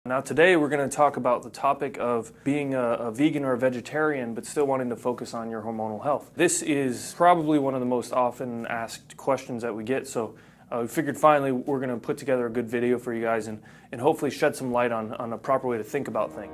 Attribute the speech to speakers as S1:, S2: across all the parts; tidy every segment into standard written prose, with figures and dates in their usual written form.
S1: Now today we're going to talk about the topic of being a vegan or a vegetarian but still wanting to focus on your hormonal health. This is probably one of the most often asked questions that we get, so we figured finally we're going to put together a good video for you guys and hopefully shed some light on a proper way to think about things.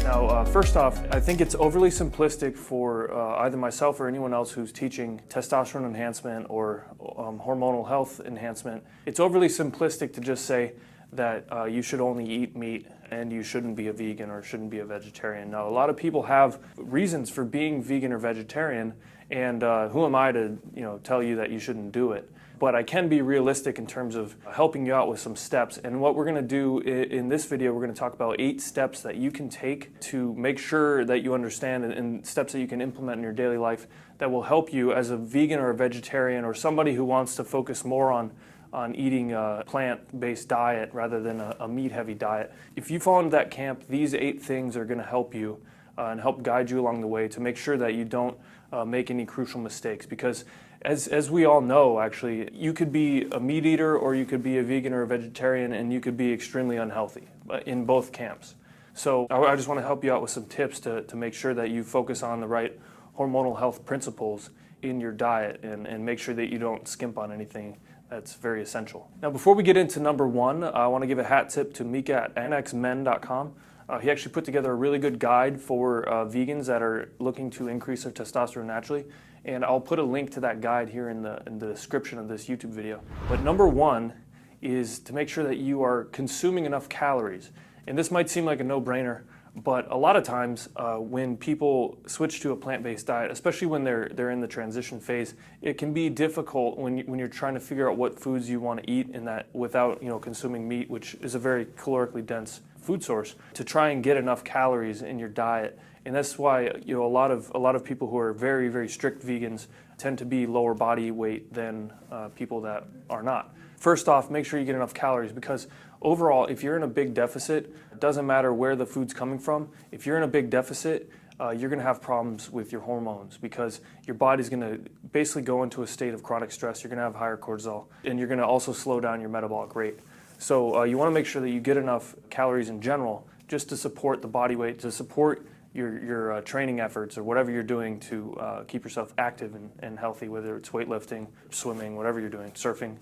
S1: Now, first off, I think it's overly simplistic for either myself or anyone else who's teaching testosterone enhancement or hormonal health enhancement. It's overly simplistic to just say that you should only eat meat and you shouldn't be a vegan or shouldn't be a vegetarian. Now, a lot of people have reasons for being vegan or vegetarian, and who am I to tell you that you shouldn't do it? But I can be realistic in terms of helping you out with some steps. And what we're going to do in this video, we're going to talk about 8 steps that you can take to make sure that you understand, and steps that you can implement in your daily life that will help you as a vegan or a vegetarian or somebody who wants to focus more on eating a plant-based diet rather than a meat-heavy diet. If you fall into that camp, these 8 things are going to help you and help guide you along the way to make sure that you don't make any crucial mistakes. Because as we all know, actually, you could be a meat eater or you could be a vegan or a vegetarian, and you could be extremely unhealthy in both camps. So I just want to help you out with some tips to make sure that you focus on the right hormonal health principles in your diet and make sure that you don't skimp on anything that's very essential. Now, before we get into number 1, I want to give a hat tip to Mika at nxmen.com. He actually put together a really good guide for vegans that are looking to increase their testosterone naturally, and I'll put a link to that guide here in the description of this YouTube video. But number 1 is to make sure that you are consuming enough calories. And this might seem like a no-brainer, but a lot of times when people switch to a plant-based diet, especially when they're in the transition phase, it can be difficult when you're trying to figure out what foods you want to eat in that without consuming meat, which is a very calorically dense food source, to try and get enough calories in your diet. And that's why a lot of people who are very, very strict vegans tend to be lower body weight than people that are not. First off, make sure you get enough calories, because overall, if you're in a big deficit, it doesn't matter where the food's coming from. If you're in a big deficit, you're going to have problems with your hormones, because your body's going to basically go into a state of chronic stress. You're going to have higher cortisol, and you're going to also slow down your metabolic rate. So you want to make sure that you get enough calories in general just to support the body weight, to support your training efforts or whatever you're doing to keep yourself active and healthy, whether it's weightlifting, swimming, whatever you're doing, surfing.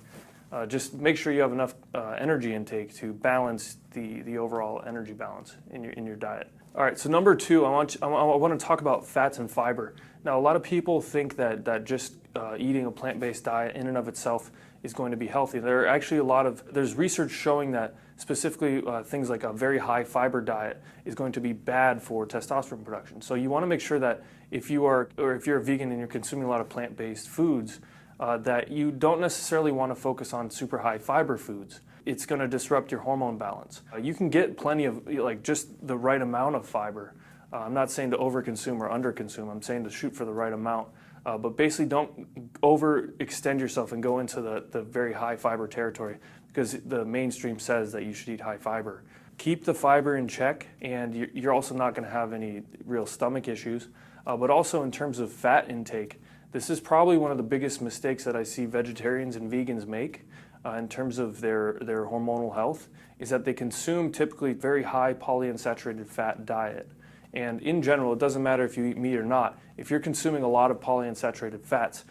S1: Just make sure you have enough energy intake to balance the overall energy balance in your diet. All right, so number 2, I want to talk about fats and fiber. Now, a lot of people think that just eating a plant-based diet in and of itself is going to be healthy. There are actually there's research showing that specifically things like a very high fiber diet is going to be bad for testosterone production. So you want to make sure that if you're a vegan and you're consuming a lot of plant-based foods, that you don't necessarily want to focus on super high fiber foods. It's going to disrupt your hormone balance. You can get plenty of, just the right amount of fiber. I'm not saying to overconsume or underconsume. I'm saying to shoot for the right amount. But basically don't overextend yourself and go into the very high fiber territory, because the mainstream says that you should eat high fiber. Keep the fiber in check, and you're also not going to have any real stomach issues. But also in terms of fat intake, this is probably one of the biggest mistakes that I see vegetarians and vegans make in terms of their hormonal health, is that they consume typically very high polyunsaturated fat diet. And in general, it doesn't matter if you eat meat or not. If you're consuming a lot of polyunsaturated fats,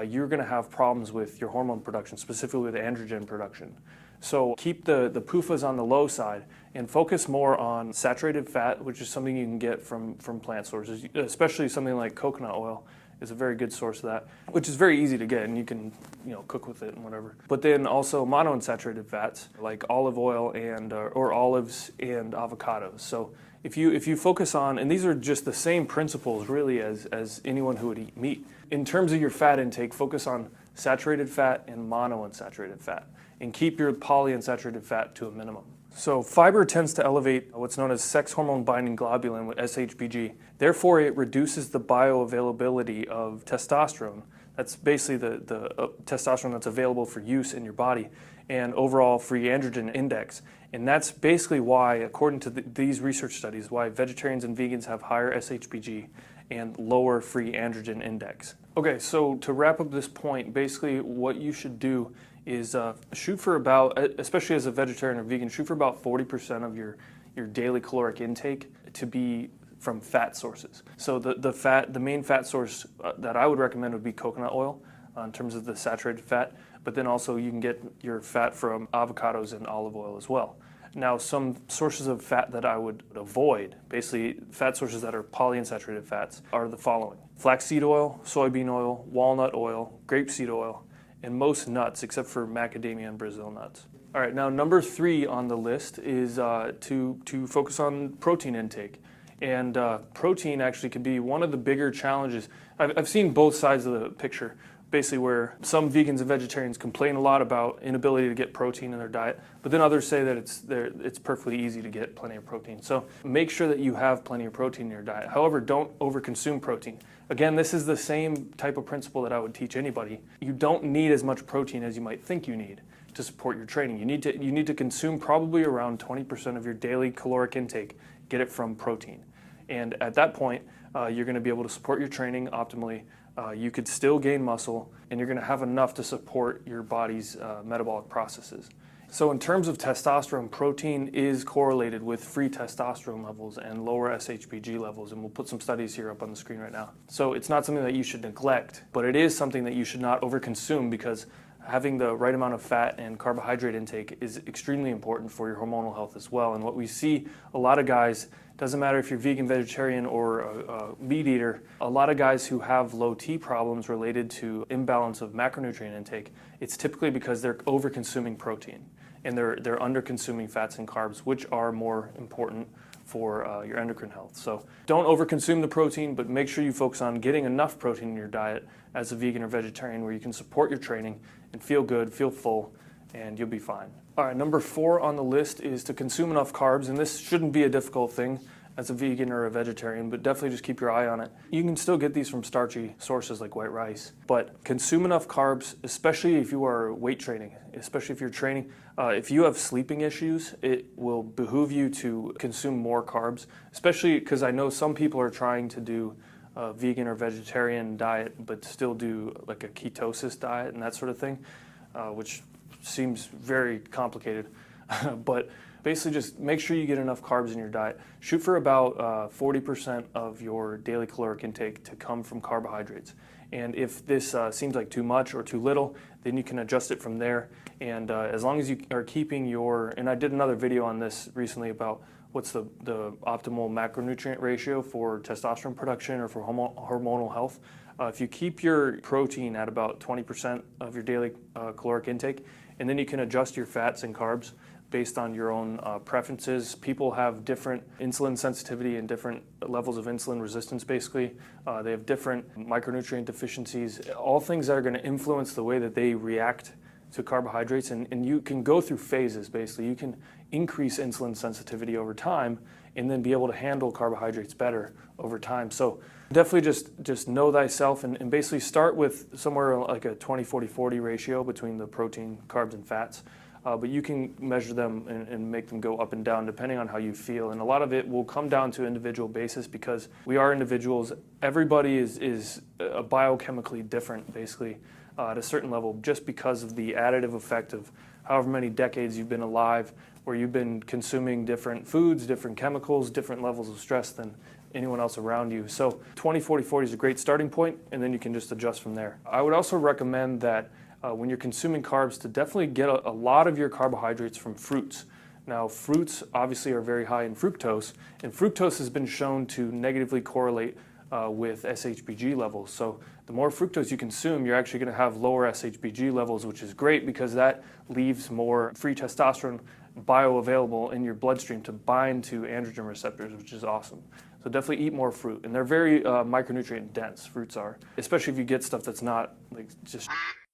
S1: you're going to have problems with your hormone production, specifically with androgen production. So keep the PUFAs on the low side and focus more on saturated fat, which is something you can get from plant sources, especially something like coconut oil is a very good source of that, which is very easy to get, and you can cook with it and whatever. But then also monounsaturated fats like olive oil and or olives and avocados. So if you focus on, and these are just the same principles really as anyone who would eat meat. In terms of your fat intake, focus on saturated fat and monounsaturated fat, and keep your polyunsaturated fat to a minimum. So fiber tends to elevate what's known as sex hormone binding globulin, SHBG. Therefore, it reduces the bioavailability of testosterone. That's basically the testosterone that's available for use in your body, and overall free androgen index. And that's basically why, according to these research studies, why vegetarians and vegans have higher SHBG and lower free androgen index. Okay, so to wrap up this point, basically what you should do is shoot for about, especially as a vegetarian or vegan, shoot for about 40% of your daily caloric intake to be from fat sources. So the main fat source that I would recommend would be coconut oil in terms of the saturated fat, but then also you can get your fat from avocados and olive oil as well. Now, some sources of fat that I would avoid, basically fat sources that are polyunsaturated fats, are the following: flaxseed oil, soybean oil, walnut oil, grapeseed oil, and most nuts except for macadamia and Brazil nuts. All right, now number 3 on the list is to focus on protein intake. And protein actually can be one of the bigger challenges. I've seen both sides of the picture, basically where some vegans and vegetarians complain a lot about inability to get protein in their diet, but then others say that it's perfectly easy to get plenty of protein. So make sure that you have plenty of protein in your diet. However, don't overconsume protein. Again, this is the same type of principle that I would teach anybody. You don't need as much protein as you might think you need to support your training. You need to consume probably around 20% of your daily caloric intake, get it from protein. And at that point, you're going to be able to support your training optimally. You could still gain muscle, and you're going to have enough to support your body's metabolic processes. So in terms of testosterone, protein is correlated with free testosterone levels and lower SHBG levels, and we'll put some studies here up on the screen right now. So it's not something that you should neglect, but it is something that you should not overconsume, because having the right amount of fat and carbohydrate intake is extremely important for your hormonal health as well. And what we see, a lot of guys, doesn't matter if you're vegan, vegetarian, or a meat eater, a lot of guys who have low T problems related to imbalance of macronutrient intake, it's typically because they're over-consuming protein and they're under-consuming fats and carbs, which are more important for your endocrine health. So don't over-consume the protein, but make sure you focus on getting enough protein in your diet as a vegan or vegetarian where you can support your training and feel good, feel full, and you'll be fine. All right, number 4 on the list is to consume enough carbs, and this shouldn't be a difficult thing as a vegan or a vegetarian, but definitely just keep your eye on it. You can still get these from starchy sources like white rice, but consume enough carbs, especially if you are weight training, especially if you're training. If you have sleeping issues, it will behoove you to consume more carbs, especially because I know some people are trying to do a vegan or vegetarian diet, but still do like a ketosis diet and that sort of thing, which seems very complicated. But basically just make sure you get enough carbs in your diet. Shoot for about 40% of your daily caloric intake to come from carbohydrates. And if this seems like too much or too little, then you can adjust it from there. And as long as you are keeping your, and I did another video on this recently about what's the optimal macronutrient ratio for testosterone production or for hormonal health. If you keep your protein at about 20% of your daily caloric intake, and then you can adjust your fats and carbs based on your own preferences. People have different insulin sensitivity and different levels of insulin resistance, basically. They have different micronutrient deficiencies, all things that are going to influence the way that they react to carbohydrates. And you can go through phases, basically. You can increase insulin sensitivity over time and then be able to handle carbohydrates better over time. So definitely just know thyself and basically start with somewhere like a 20-40-40 ratio between the protein, carbs, and fats. But you can measure them and make them go up and down depending on how you feel. And a lot of it will come down to individual basis because we are individuals. Everybody is biochemically different, basically, at a certain level, just because of the additive effect of however many decades you've been alive, where you've been consuming different foods, different chemicals, different levels of stress than anyone else around you. So 20-40-40 is a great starting point, and then you can just adjust from there. I would also recommend that when you're consuming carbs, to definitely get a lot of your carbohydrates from fruits. Now, fruits obviously are very high in fructose, and fructose has been shown to negatively correlate with SHBG levels. So the more fructose you consume, you're actually going to have lower SHBG levels, which is great because that leaves more free testosterone bioavailable in your bloodstream to bind to androgen receptors, which is awesome. So definitely eat more fruit, and they're very micronutrient dense, fruits are, especially if you get stuff that's not like just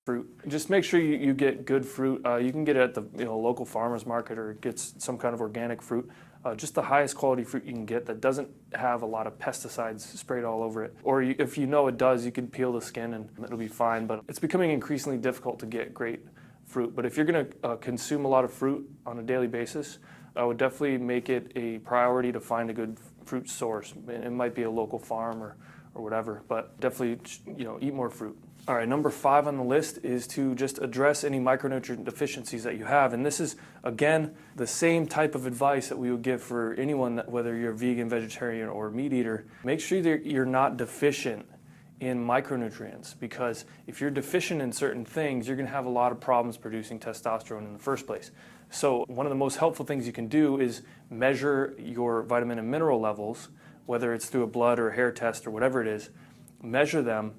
S1: fruit. Just make sure you get good fruit. You can get it at the local farmer's market or get some kind of organic fruit. Just the highest quality fruit you can get that doesn't have a lot of pesticides sprayed all over it. Or if you know it does, you can peel the skin and it'll be fine. But it's becoming increasingly difficult to get great fruit. But if you're going to consume a lot of fruit on a daily basis, I would definitely make it a priority to find a good fruit source. It might be a local farm or or whatever, but definitely, eat more fruit. All right, number 5 on the list is to just address any micronutrient deficiencies that you have. And this is, again, the same type of advice that we would give for anyone, whether you're vegan, vegetarian, or meat eater. Make sure that you're not deficient in micronutrients, because if you're deficient in certain things, you're going to have a lot of problems producing testosterone in the first place. So one of the most helpful things you can do is measure your vitamin and mineral levels, whether it's through a blood or a hair test or whatever it is. Measure them,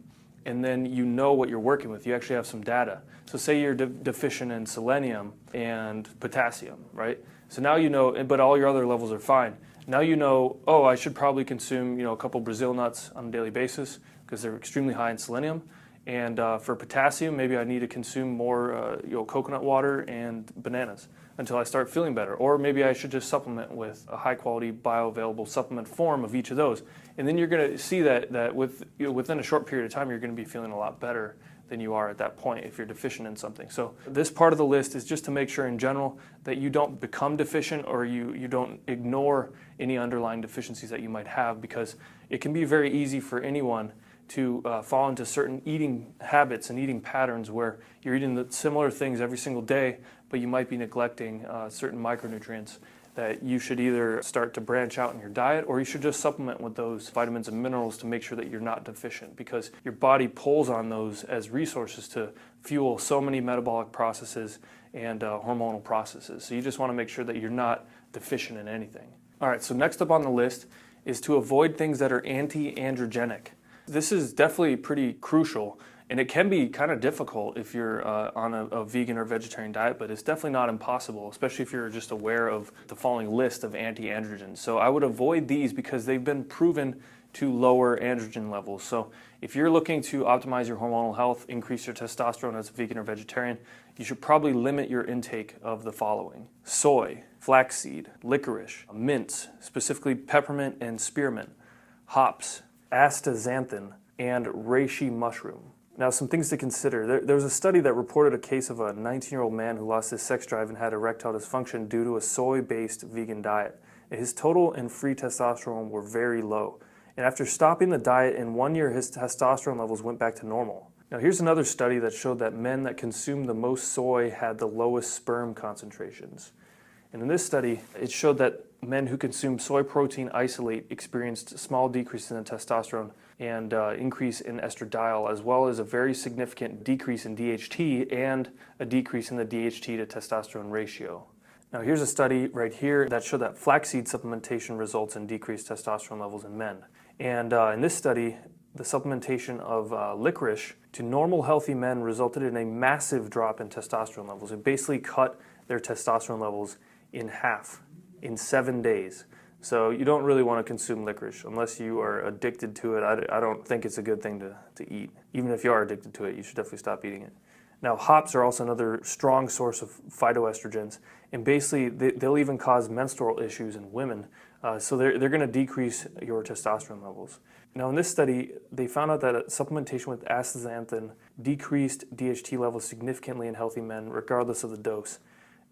S1: and then you know what you're working with. You actually have some data. So say you're deficient in selenium and potassium, right? So now you know, but all your other levels are fine. Now you know, oh, I should probably consume a couple Brazil nuts on a daily basis because they're extremely high in selenium. And for potassium, maybe I need to consume more coconut water and bananas until I start feeling better. Or maybe I should just supplement with a high-quality bioavailable supplement form of each of those. And then you're going to see that within a short period of time, you're going to be feeling a lot better than you are at that point if you're deficient in something. So this part of the list is just to make sure in general that you don't become deficient, or you don't ignore any underlying deficiencies that you might have, because it can be very easy for anyone to fall into certain eating habits and eating patterns where you're eating the similar things every single day, but you might be neglecting certain micronutrients that you should either start to branch out in your diet, or you should just supplement with those vitamins and minerals to make sure that you're not deficient, because your body pulls on those as resources to fuel so many metabolic processes and hormonal processes. So you just want to make sure that you're not deficient in anything. All right, so next up on the list is to avoid things that are anti-androgenic. This is definitely pretty crucial, and it can be kind of difficult if you're on a vegan or vegetarian diet, but it's definitely not impossible, especially if you're just aware of the following list of anti-androgens. So I would avoid these because they've been proven to lower androgen levels. So if you're looking to optimize your hormonal health, increase your testosterone as a vegan or vegetarian, you should probably limit your intake of the following: soy, flaxseed, licorice, mints, specifically peppermint and spearmint, hops, astaxanthin, and reishi mushroom. Now, some things to consider. There was a study that reported a case of a 19-year-old man who lost his sex drive and had erectile dysfunction due to a soy-based vegan diet. His total and free testosterone were very low. And after stopping the diet, in 1 year, his testosterone levels went back to normal. Now, here's another study that showed that men that consumed the most soy had the lowest sperm concentrations. And in this study, it showed that men who consumed soy protein isolate experienced small decreases in testosterone and increase in estradiol, as well as a very significant decrease in DHT and a decrease in the DHT to testosterone ratio. Now, here's a study right here that showed that flaxseed supplementation results in decreased testosterone levels in men. And in this study, the supplementation of licorice to normal healthy men resulted in a massive drop in testosterone levels. It basically cut their testosterone levels in half in 7 days. So you don't really want to consume licorice unless you are addicted to it. I don't think it's a good thing to eat. Even if you are addicted to it, you should definitely stop eating it. Now, hops are also another strong source of phytoestrogens, and basically they'll even cause menstrual issues in women. So they're going to decrease your testosterone levels. Now, in this study, they found out that supplementation with astaxanthin decreased DHT levels significantly in healthy men, regardless of the dose.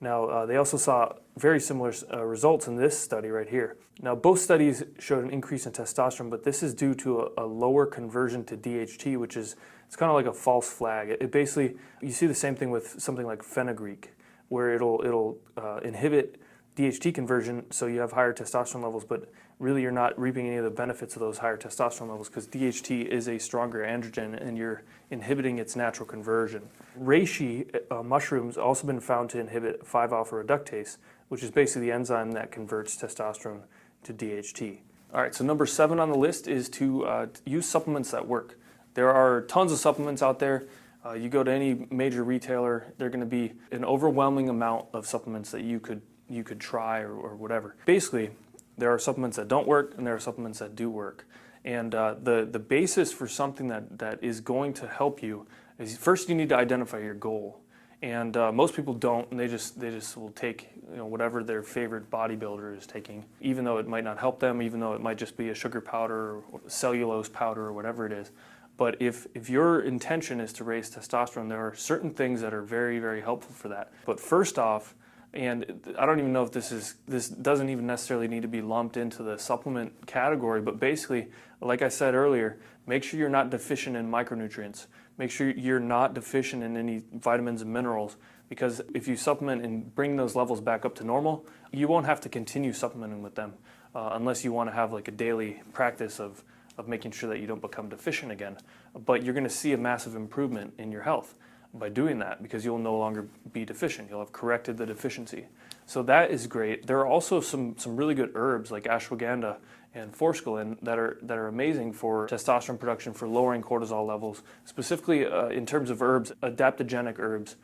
S1: Now, they also saw very similar results in this study right here. Now, both studies showed an increase in testosterone, but this is due to a lower conversion to DHT, which is, it's kind of like a false flag. It basically, you see the same thing with something like fenugreek, where it'll inhibit DHT conversion, so you have higher testosterone levels, but really you're not reaping any of the benefits of those higher testosterone levels because DHT is a stronger androgen and you're inhibiting its natural conversion. Reishi mushrooms also been found to inhibit 5-alpha reductase, which is basically the enzyme that converts testosterone to DHT. All right, so number 7 on the list is to use supplements that work. There are tons of supplements out there. You go to any major retailer, they're going to be an overwhelming amount of supplements that you could try or whatever. Basically, there are supplements that don't work and there are supplements that do work. And the basis for something that is going to help you is, first you need to identify your goal. And most people don't, and they just will take whatever their favorite bodybuilder is taking, even though it might not help them, even though it might just be a sugar powder or cellulose powder or whatever it is. But if your intention is to raise testosterone, there are certain things that are very, very helpful for that. But first off, And I don't even know if this doesn't even necessarily need to be lumped into the supplement category, but basically, like I said earlier, make sure you're not deficient in micronutrients. Make sure you're not deficient in any vitamins and minerals, because if you supplement and bring those levels back up to normal, you won't have to continue supplementing with them unless you want to have like a daily practice of making sure that you don't become deficient again. But you're going to see a massive improvement in your health by doing that, because you'll no longer be deficient. You'll have corrected the deficiency. So that is great. There are also some really good herbs like ashwagandha and forskolin that are amazing for testosterone production, for lowering cortisol levels. Specifically in terms of herbs, adaptogenic herbs,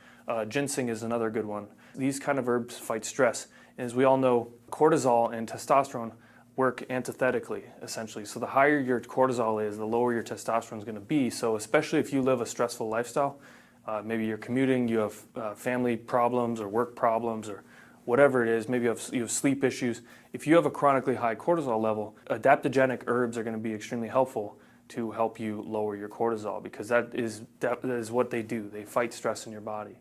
S1: ginseng is another good one. These kind of herbs fight stress. And as we all know, cortisol and testosterone work antithetically, essentially. So the higher your cortisol is, the lower your testosterone is going to be. So especially if you live a stressful lifestyle, maybe you're commuting, you have family problems or work problems or whatever it is, maybe you have sleep issues. If you have a chronically high cortisol level, adaptogenic herbs are going to be extremely helpful to help you lower your cortisol, because that is what they do. They fight stress in your body,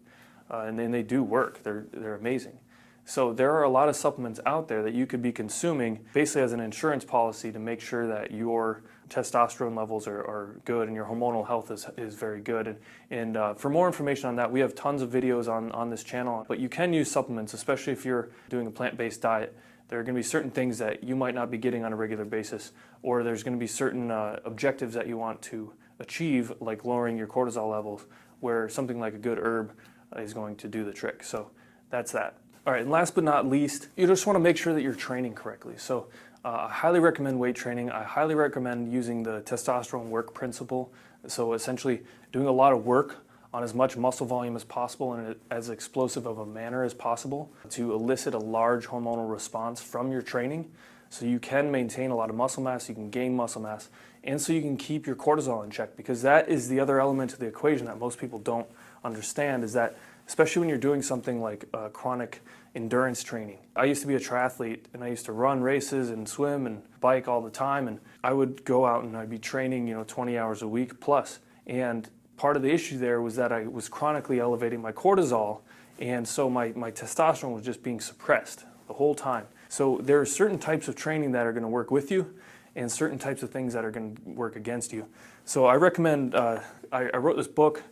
S1: and then they do work. They're amazing. So there are a lot of supplements out there that you could be consuming basically as an insurance policy to make sure that your testosterone levels are good and your hormonal health is very good. And for more information on that, we have tons of videos on this channel. But you can use supplements, especially if you're doing a plant-based diet. There are going to be certain things that you might not be getting on a regular basis, or there's going to be certain objectives that you want to achieve, like lowering your cortisol levels, where something like a good herb is going to do the trick. So that's that. All right, and last but not least, you just want to make sure that you're training correctly. So I highly recommend weight training. I highly recommend using the testosterone work principle. So essentially doing a lot of work on as much muscle volume as possible and as explosive of a manner as possible to elicit a large hormonal response from your training. So you can maintain a lot of muscle mass, you can gain muscle mass, and so you can keep your cortisol in check, because that is the other element of the equation that most people don't understand, is that especially when you're doing something like chronic endurance training. I used to be a triathlete, and I used to run races and swim and bike all the time, and I would go out and I'd be training 20 hours a week plus. And part of the issue there was that I was chronically elevating my cortisol, and so my testosterone was just being suppressed the whole time. So there are certain types of training that are going to work with you, and certain types of things that are going to work against you. So I recommend, I wrote this book,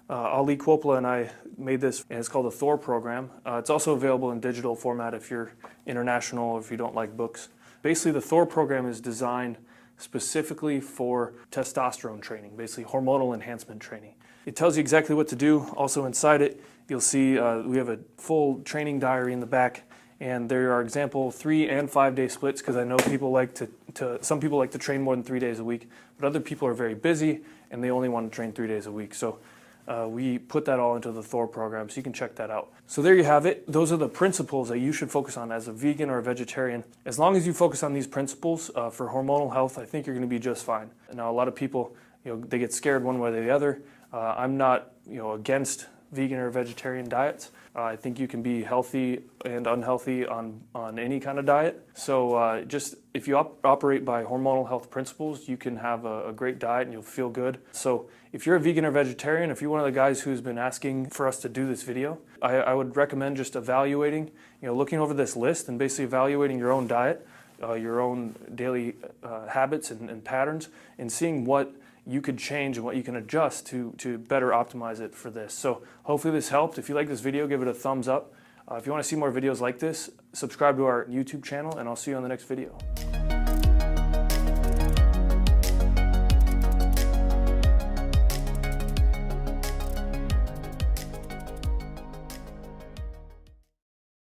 S1: Ali Coppola and I made this, and it's called the Thor program. It's also available in digital format if you're international, if you don't like books. Basically, the Thor program is designed specifically for testosterone training, basically hormonal enhancement training. It tells you exactly what to do. Also inside it, you'll see we have a full training diary in the back, and there are example 3 and 5 day splits, because I know people like some people like to train more than 3 days a week, but other people are very busy and they only want to train 3 days a week. So we put that all into the Thor program, so you can check that out. So there you have it. Those are the principles that you should focus on as a vegan or a vegetarian. As long as you focus on these principles for hormonal health, I think you're going to be just fine. Now, a lot of people, they get scared one way or the other. I'm not, against vegan or vegetarian diets. I think you can be healthy and unhealthy on any kind of diet. So just if you operate by hormonal health principles, you can have a great diet and you'll feel good. So if you're a vegan or vegetarian, if you're one of the guys who's been asking for us to do this video, I would recommend just evaluating, looking over this list and basically evaluating your own diet, your own daily habits and patterns, and seeing what you could change and what you can adjust to better optimize it for this. So hopefully this helped. If you like this video, give it a thumbs up. If you want to see more videos like this, subscribe to our YouTube channel, and I'll see you on the next video.